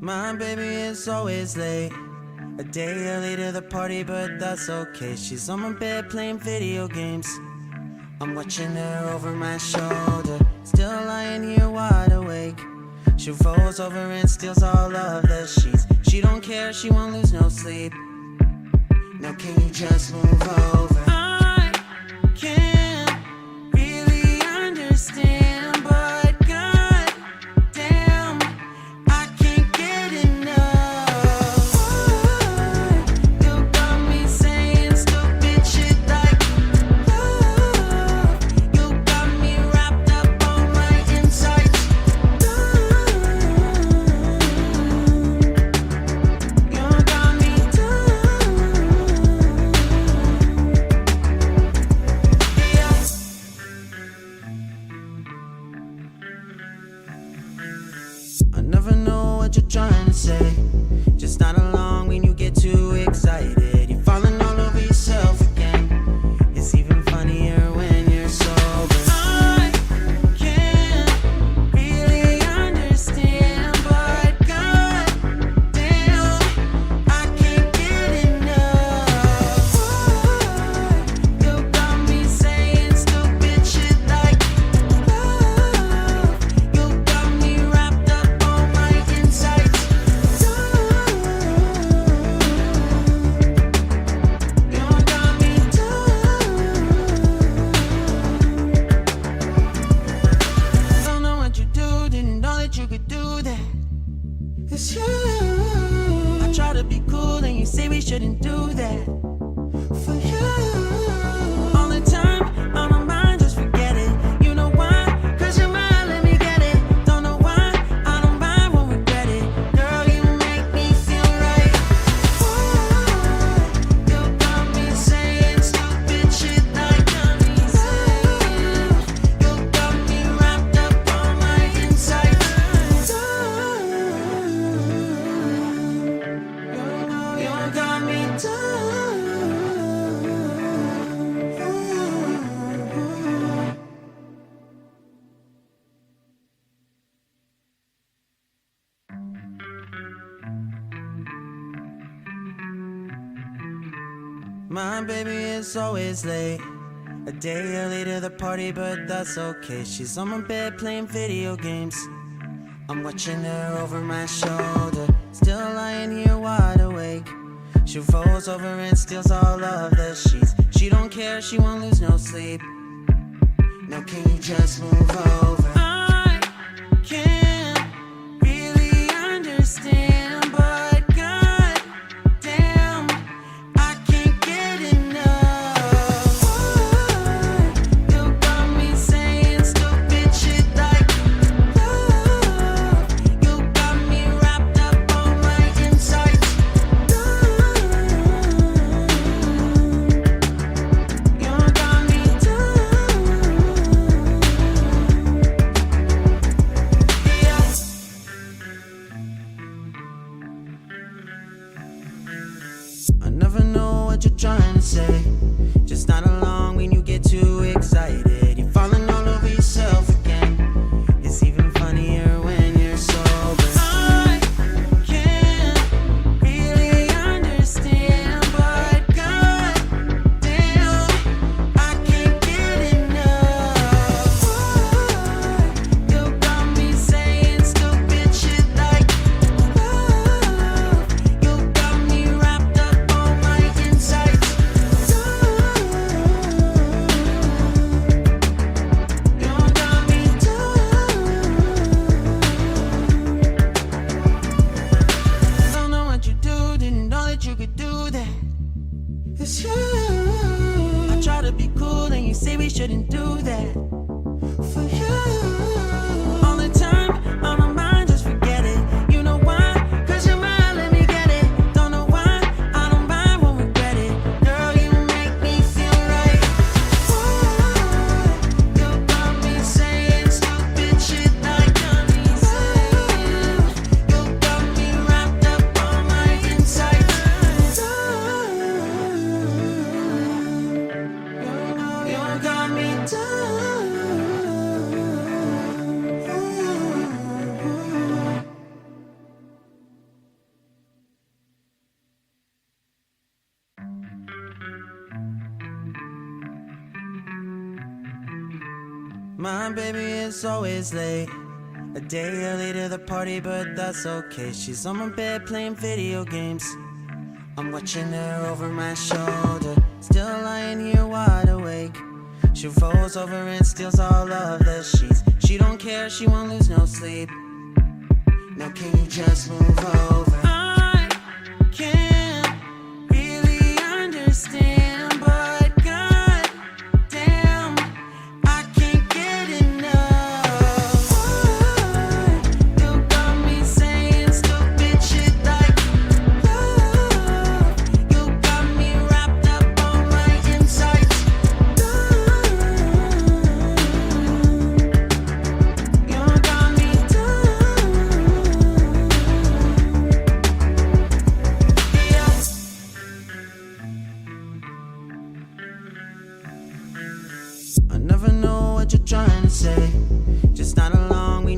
My baby is always late, a day early to the party, but that's okay. She's on my bed playing video games. I'm watching her over my shoulder, still lying here wide awake. She rolls over and steals all of the sheets. She don't care, she won't lose no sleep. Now can you just move over? I can't really understand, but god damn, I can't get enough. You got me saying stupid shit like love. You got me wrapped up on my insides. You got me I never know what you're trying to say. Just not along when you get too excited. You're falling all over yourself again. It's even funnier when you're sober. I can't really understand, but god damn, I can't get enough. You got me saying stupid shit like love. You got me wrapped up on my insides. You got me Don't know what you do, didn't know that you could do that. It's you. I try to be cool and you say we shouldn't do that. For you, all the time, on my mind, just forget it. You know why? 'Cause you're mine, let me get it. Don't know why, I don't mind, won't regret it. Girl, you make me feel right. You got me saying stupid shit like honey's. You got me wrapped up on my insides. You got me My baby is always late, a day early to the party, but that's okay. She's on my bed playing video games. I'm watching her over my shoulder, still lying here wide awake. She rolls over and steals all of the sheets. She don't care, she won't lose no sleep. Now can you just move over? I can't really understand, but god damn, I can't get enough. You got me saying stupid shit like love. You got me wrapped up on my insides. You got me My baby is always late, a day early to the party, but that's okay. She's on my bed playing video games. I'm watching her over my shoulder, still lying here wide awake. She rolls over and steals all of the sheets. She don't care, she won't lose no sleep. Now can you just move over? I can't really understand, but god damn, I can't get enough. You got me saying stupid shit like love. You got me wrapped up on my insides. You got me I never know what you're trying to say. Just not along, we